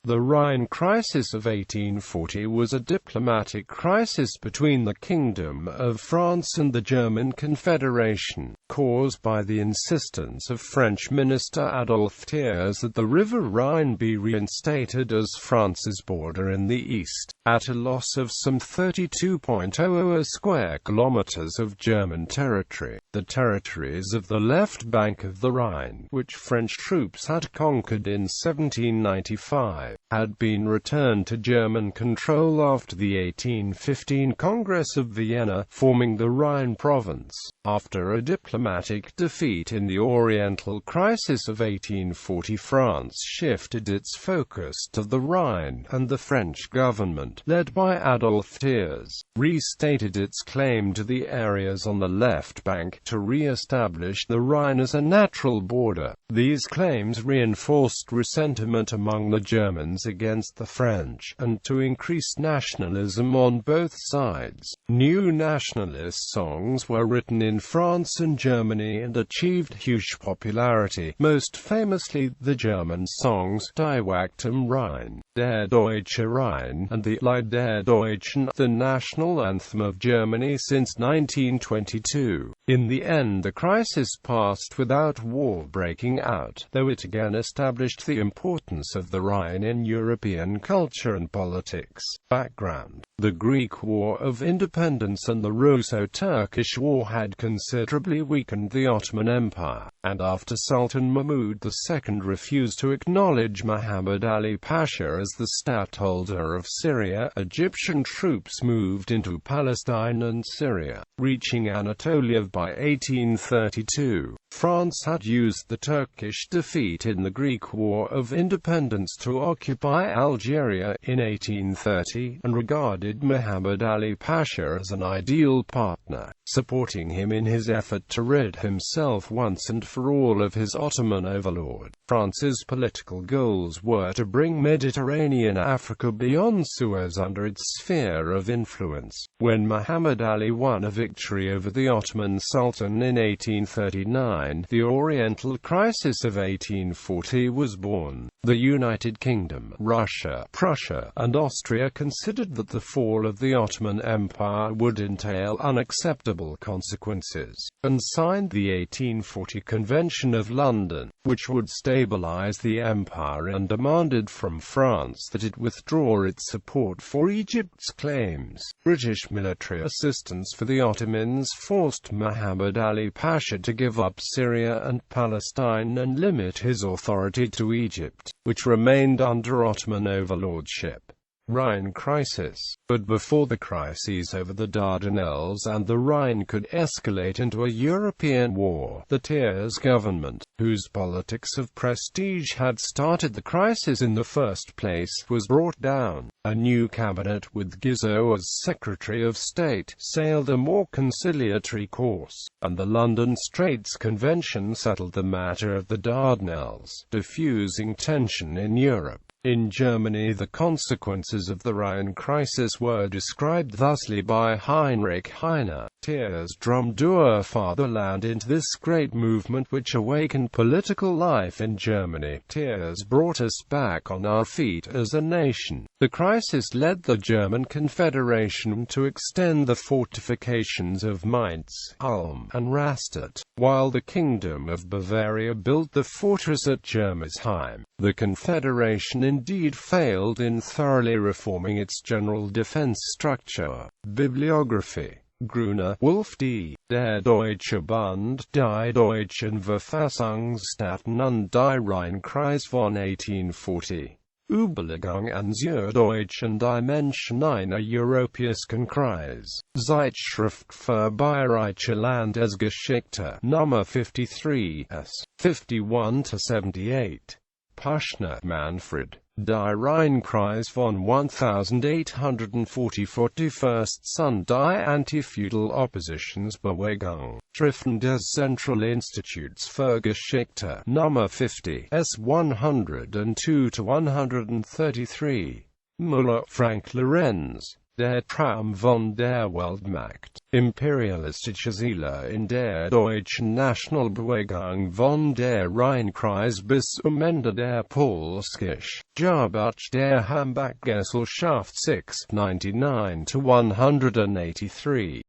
The Rhine Crisis of 1840 was a diplomatic crisis between the Kingdom of France and the German Confederation, caused by the insistence of French Minister Adolphe Thiers that the river Rhine be reinstated as France's border in the east, at a loss of some 32.00 square kilometers of German territory. The territories of the left bank of the Rhine, which French troops had conquered in 1795, had been returned to German control after the 1815 Congress of Vienna, forming the Rhine Province. After a diplomatic defeat in the Oriental Crisis of 1840, France shifted its focus to the Rhine, and the French government, led by Adolphe Thiers, restated its claim to the areas on the left bank to re-establish the Rhine as a natural border. These claims reinforced ressentiment among the Germans against the French, and to increase nationalism on both sides. New nationalist songs were written in France and Germany and achieved huge popularity, most famously the German songs Die Wacht am Rhein, Der Deutsche Rhein, and the Lied der Deutschen, the national anthem of Germany since 1922. In the end, the crisis passed without war breaking out, though it again established the importance of the Rhine in European culture and politics. Background: the Greek War of Independence and the Russo-Turkish War had considerably weakened the Ottoman Empire, and after Sultan Mahmud II refused to acknowledge Muhammad Ali Pasha as the statthalter of Syria, Egyptian troops moved into Palestine and Syria, reaching Anatolia by 1832. France had used the Turkish defeat in the Greek War of Independence to occupy Algeria in 1830, and regarded Muhammad Ali Pasha as an ideal partner, supporting him in his effort to rid himself once and for all of his Ottoman overlord. France's political goals were to bring Mediterranean Africa beyond Suez under its sphere of influence. When Muhammad Ali won a victory over the Ottoman Sultan in 1839, the Oriental Crisis of 1840 was born. The United Kingdom, Russia, Prussia, and Austria considered that the fall of the Ottoman Empire would entail unacceptable consequences, and signed the 1840 Convention of London, which would stabilize the empire, and demanded from France that it withdraw its support for Egypt's claims. British military assistance for the Ottomans forced Muhammad Ali Pasha to give up Syria and Palestine and limit his authority to Egypt, which remained under Ottoman overlordship. Rhine Crisis. But before the crises over the Dardanelles and the Rhine could escalate into a European war, the Thiers government, whose politics of prestige had started the crisis in the first place, was brought down. A new cabinet with Guizot as Secretary of State sailed a more conciliatory course, and the London Straits Convention settled the matter of the Dardanelles, diffusing tension in Europe. In Germany, the consequences of the Rhine crisis were described thusly by Heinrich Heine: Thiers drummed our fatherland into this great movement which awakened political life in Germany. Thiers brought us back on our feet as a nation. The crisis led the German Confederation to extend the fortifications of Mainz, Ulm, and Rastatt, while the Kingdom of Bavaria built the fortress at Germersheim. The Confederation indeed failed in thoroughly reforming its general defense structure. Bibliography: Gruner, Wolf D. Der Deutsche Bund, Die Deutschen Verfassungsstaaten und die Rheinkreis von 1840. Überlegung zur deutschen Dimension einer europäischen Krise. Zeitschrift für Bayerische Landesgeschichte, Nummer 53, s. 51-78. Puschner, Manfred. Die Rheinkreis von 1844 und die Anti-Feudal Oppositionsbewegung. Schriften des Zentralinstituts für Geschichte, Nummer 50, s. 102-133. Müller, Frank Lorenz. Der Traum von der Weltmacht, imperialistische Ziele in der deutschen Nationalbewegung von der Rhine Crisis bis zum Ende der Polskisch-Jabach der Hamburg-Gesellschaft 699-183.